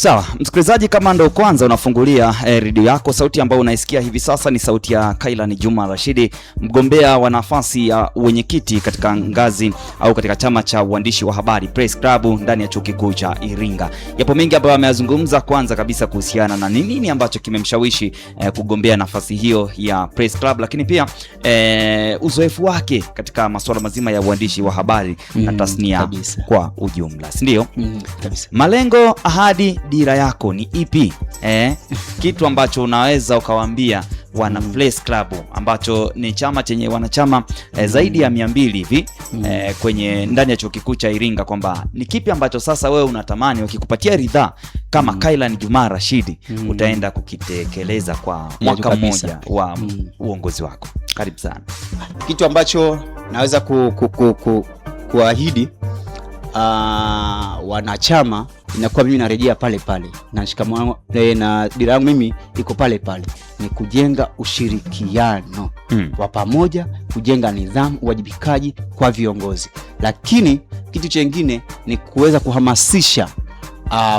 Sawa, msikilizaji, kama ndo kwanza unafungulia redio yako, sauti ambayo unaisikia hivi sasa ni sauti ya Kailan Juma Rashidi, mgombea wa nafasi ya wenyekiti katika ngazi au katika chama cha uandishi wa habari Press Club ndani ya chuo kikuu cha Iringa. Yapo mengi ambayo ameyazungumza, kwanza kabisa kuhusiana na nini ambacho kimemshawishi kugombea nafasi hiyo ya Press Club, lakini pia uzoefu wake katika masuala mazima ya uandishi wa habari na tasnia kabisa kwa ujumla, si ndio? Kabisa. Malengo, ahadi, dira yako ni ipi? Kitu ambacho unaweza ukawaambia wana Press Club ambacho ni chama chenye wanachama zaidi ya 200 hivi kwenye ndani ya chuo kikuu cha Iringa, kwamba ni kipi ambacho sasa wewe unatamani wakikupatia ridhaa kama Kailan Juma Rashidi utaenda kukitekeleza kwa mwaka mmoja wa uongozi wako? Karibu sana. Kitu ambacho naweza kuahidi wanachama inakuwa mimi narejea pale pale na shikamano na dira yangu mimi iko pale pale, ni kujenga ushirikiano wa pamoja, kujenga nidhamu, uwajibikaji kwa viongozi. Lakini kitu kingine ni kuweza kuhamasisha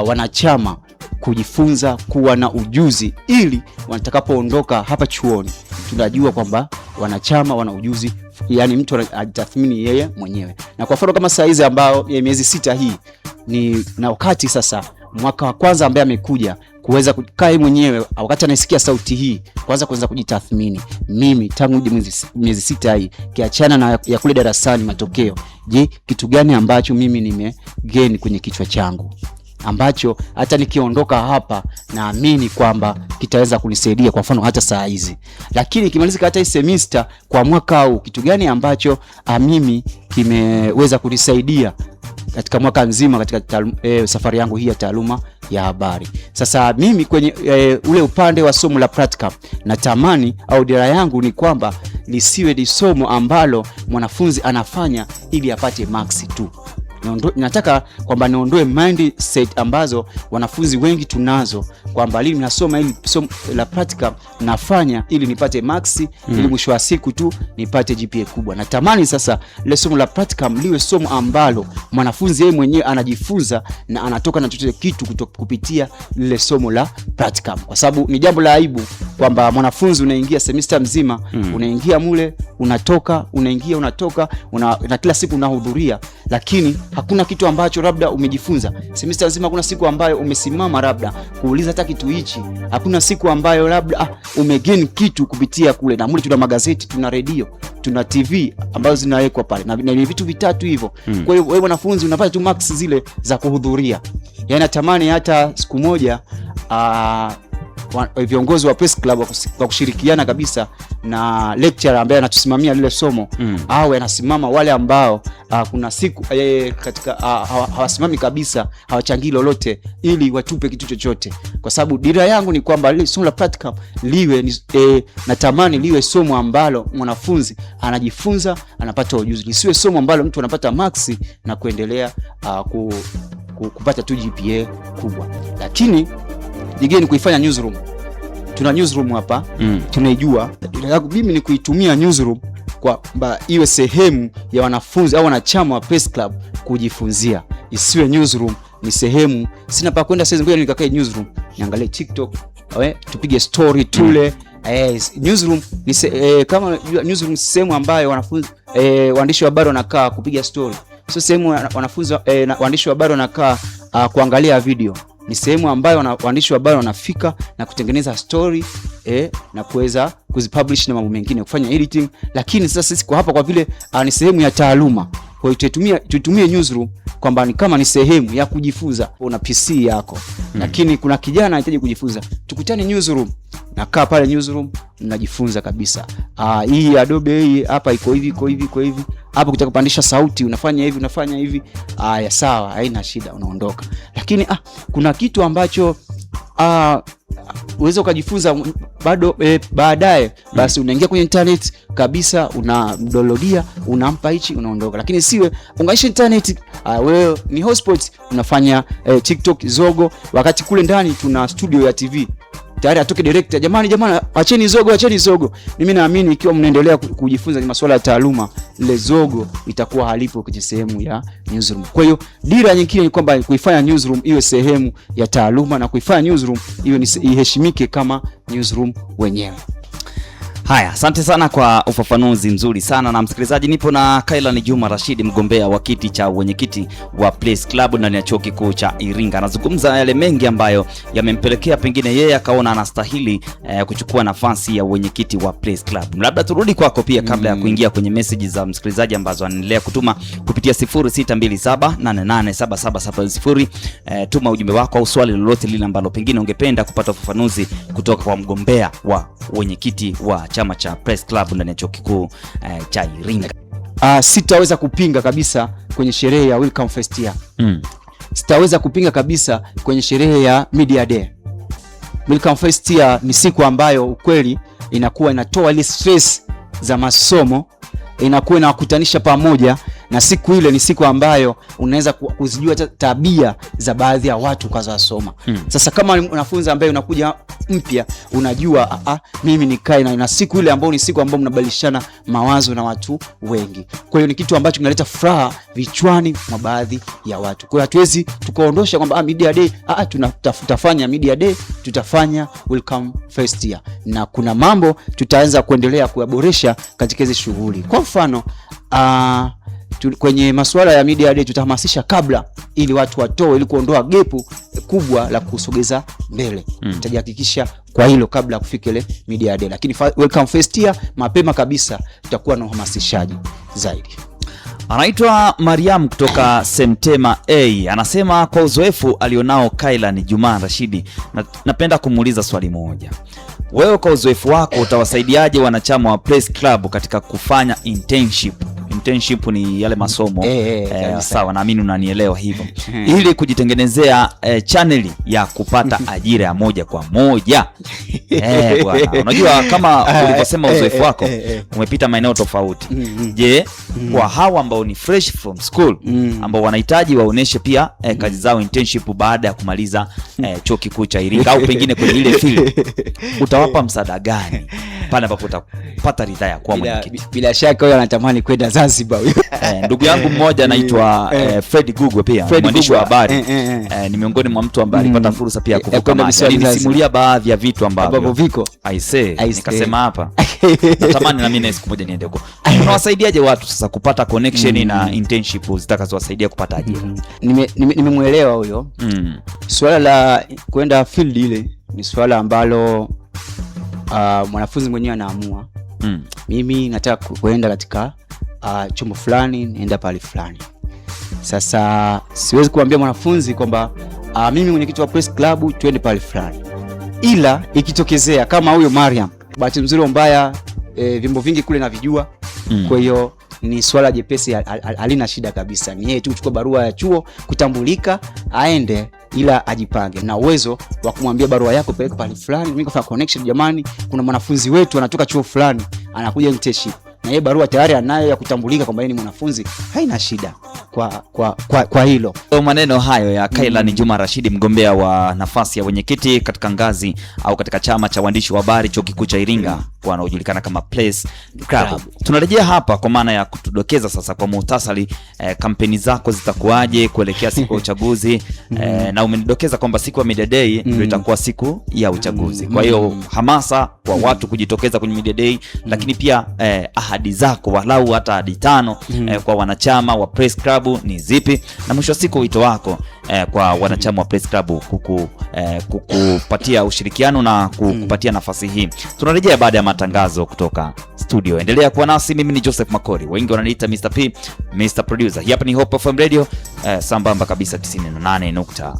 wanachama kujifunza, kuwa na ujuzi, ili watakapoondoka hapa chuoni tunajua kwamba wanachama wana ujuzi, yani mtu ajitathmini yeye mwenyewe. Na kwa mfano kama saa hizi ambao miezi 6 hii ni na wakati sasa mwaka wa kwanza ambaye amekuja kuweza kukaa mwenyewe, wakati anasikia sauti hii kwanza kuanza kujitathmini, mimi tangu miezi 6 hii kiachana na ya kule darasani matokeo, je, kitu gani ambacho mimi nimegeni kwenye kichwa changu ambacho hata nikiondoka hapa naamini kwamba kitaweza kunisaidia kwa mfano hata saa hizi. Lakini kimalizika hata hii semester kwa mwaka huu, kitu gani ambacho mimi kimeweza kunisaidia katika mwaka nzima katika safari yangu hii ya taaluma ya habari. Sasa mimi kwenye ule upande wa somo la practical, natamani au dira yangu ni kwamba lisiwe ni somo ambalo mwanafunzi anafanya ili apate marks tu. Nataka kwamba niondoe mindset ambazo wanafunzi wengi tunazo, kwamba lini nasoma ili somo la practical nafanya ili nipate marks, ili mwisho wa siku tu nipate GPA kubwa. Natamani sasa ile somo la practical liwe somo ambalo mwanafunzi yeye mwenyewe anajifunza na anatoka na chochote kitu kupitia lile somo la practical. Kwa sababu ni jambo la aibu kwamba mwanafunzi unaingia semester mzima, unaingia mule, unatoka, unaingia, unatoka, na kila siku unahudhuria, lakini hakuna kitu ambacho labda umejifunza. Semester nzima kuna siku ambayo umesimama labda kuuliza hata kitu hichi. Hakuna siku ambayo labda umegain kitu kupitia kule. Na mule tuna magazeti, tuna radio, tuna TV ambazo zinawekwa pale. Na ni vitu vitatu hivyo. Kwa hiyo wewe mwanafunzi unapata tu marks zile za kuhudhuria. Yaani natamani hata siku moja viongozi wa Press Club wa kushirikiana kabisa na lecturer ambaye anatusimamia lile somo, au anasimama wale ambao kuna siku katika hawasimami kabisa, hawachangii lolote, ili watupe kitu chochote. Kwa sababu dira yangu ni kwamba lile somo la practical liwe natamani liwe somo ambalo mwanafunzi anajifunza, anapata ujuzi, lisiwe somo ambalo mtu anapata marks na kuendelea kupata tu GPA kubwa. Lakini jingine kuifanya newsroom. Tuna newsroom hapa, tunaijua. Mimi ni kuitumia newsroom kwamba iwe sehemu ya wanafunzi au wanachama wa Press Club kujifunzia. Isiwe newsroom ni sehemu sina pa kwenda sasa, ngoja nikakae newsroom niangalie TikTok, tupige story tule. Newsroom ni kama newsroom sehemu ambayo wanafunzi waandishi wa habari wanakaa kupiga story. Sio sehemu wanafunzi waandishi wa habari wanakaa kuangalia video. Ni sehemu ambayo waandishi wa habari wanafika na kutengeneza story na kuweza kuzipublish na mambo mengine, kufanya editing. Lakini sasa sisi kwa hapa kwa vile ni sehemu ya taaluma, kwa hiyo tutumie newsroom kwamba ni kama ni sehemu ya kujifunza. Una PC yako, lakini kuna kijana anahitaji kujifunza, tukutane newsroom, nakaa pale newsroom mnajifunza kabisa. Hii Adobe hii hapa iko hivi. Hapo ukitaka kupandisha sauti unafanya hivi. Ya sawa, haina shida, unaondoka. Lakini kuna kitu ambacho uweza ukajifunza bado baadaye, basi unaingia kwenye internet kabisa, unamdownloadia, unampa hichi, unaondoka. Lakini siwe ungaisha internet, wewe ni hotspot unafanya TikTok zogo, wakati kule ndani tuna studio ya TV. tayari atoke director, jamani acheni zogo. Mimi naamini ikiwa mnaendelea kujifunza ni masuala ya taaluma, ile zogo itakuwa halipo kwenye sehemu ya newsroom. Kwa hiyo dira nyingine ni kwamba kuifanya newsroom iwe sehemu ya taaluma na kuifanya newsroom iwe iheshimike kama newsroom wenyewe. Haya, asante sana kwa ufafanuzi mzuri sana. Na msikilizaji, nipo na Kailan Juma Rashid, mgombea wa kiti cha wenyekiti wa Place Club ndani ya chuo kikuu cha Iringa. Anazungumza yale mengi ambayo yamempelekea pengine yeye akaona anastahili kuchukua nafasi ya wenyekiti wa Place Club. Labda turudi kwako pia kabla ya kuingia kwenye message za msikilizaji ambazo anaendelea kutuma kupitia 0627887770. Tuma ujumbe wako au swali lolote lile ambalo pengine ungependa kupata ufafanuzi kutoka kwa mgombea wa wenyekiti wa chama cha Press Club ndani ya chuo kikuu cha Iringa. Sitaweza kupinga kabisa kwenye sherehe ya Welcome Fest year. Sitaweza kupinga kabisa kwenye sherehe ya Media Day. Welcome Fest year ni siku ambayo ukweli inakuwa inatoa ile stress za masomo, inakuwa inawakutanisha pamoja, na siku ile ni siku ambayo unaweza kuzijua tabia za baadhi ya watu kwa wasoma. Sasa kama unafunza ambaye unakuja mpya, unajua mimi nikae na siku ile ambayo ni siku ambayo mnabadilishana mawazo na watu wengi. Kwa hiyo ni kitu ambacho kinaleta furaha vichwani mwa baadhi ya watu. Kwa hiyo hatuwezi tukaondosha kwamba Media Day, tutafanya Media Day, tutafanya Welcome Fest year. Na kuna mambo tutaanza kuendelea kuyaboresha katika hizo shughuli. Kwa mfano, kwenye masuala ya Media Day tutahamasisha kabla, ili watu watoe, ili kuondoa gepu kubwa la kusogeza mbele. Tutajihakikisha kwa hilo kabla kufika ile Media Day. Lakini Welcome Fest year mapema kabisa tutakuwa na uhamasishaji zaidi. Anaitwa Mariam kutoka Semtema A. Anasema kwa uzoefu alionao Kailan Juma Rashid, napenda kumuuliza swali moja. Wewe kwa uzoefu wako utawasaidiaje wanachama wa Press Club katika kufanya internship? Internship ni yale masomo. Sawa, naamini unanielewa hivyo. Ili kujitengenezea channel ya kupata ajira ya moja kwa moja. Bwana, unajua kama ulivyosema uzoefu wako umepita maeneo tofauti. Je, kwa hawa ambao ni fresh from school ambao wanahitaji waoneshe pia kazi zao internship baada ya kumaliza chuo kikuu cha Iringa au pengine kwenye ile field, utawapa msaada gani pale ambapo utapata ridhaa ya kuwa mwenyekiti? Bila shaka huyo anatamani kwenda Zanzibar. Ndugu yangu mmoja anaitwa Fred Gugwe, pia mwandishi wa habari, ni miongoni mwa mtu ambaye alipata fursa pia kuvuka maji. Alinisimulia baadhi ya vitu ambavyo viko. Nikasema hapa natamani na mimi siku moja niende huko. Unawasaidiaje watu sasa kupata connection na internship zitakazowasaidia kupata ajira? Nimemuelewa huyo. Swala la kwenda field ile ni swala ambalo mwanafunzi mwenyewe anaamua. Mimi nataka kuenda katika chombo fulani, naenda pale fulani. Sasa siwezi kuambia mwanafunzi kwamba mimi mwenyekiti wa Press Club tuende pale fulani. Ila ikitokezea kama huyo Mariam, bahati nzuri mbaya vyombo vingi kule navijua. Kwa hiyo ni swala jepesi, halina shida kabisa. Ni yeye tu kuchukua barua ya chuo, kutambulika, aende, ila ajipange na uwezo wa kumwambia barua yako peleka pale fulani, mimi kufanya connection, jamani kuna mwanafunzi wetu anatoka chuo fulani anakuja internship, na yeye barua tayari anayo ya kutambulika kwamba yeye ni mwanafunzi. Haina shida kwa hilo. Maneno hayo ya Kailan Juma Rashid, mgombea wa nafasi ya wenyekiti katika ngazi au katika chama cha waandishi wa habari chuo kikuu cha Iringa wanaojulikana kama Place Club. Tunarejea hapa kwa maana ya kutudokeza sasa kwa muhtasari kampeni zako zitakuaje kuelekea siku ya uchaguzi. Na umenidokeza kwamba siku ya Media Day ndio itakuwa siku ya uchaguzi. Kwa hiyo hamasa kwa watu kujitokeza kwenye Media Day, lakini pia ahadi zako walau hata ahadi 5 kwa wanachama wa Press Club ni zipi? Na mwisho wa siku wito wako kwa wanachama wa Press Club kukupatia ushirikiano na kukupatia nafasi hii. Tunarejea baada ya matangazo kutoka studio. Endelea kuwa nasi. Mimi ni Joseph Makori, wengi wananiita Mr. P, Mr. Producer. Hapa ni Hope FM Radio, sambamba kabisa 98.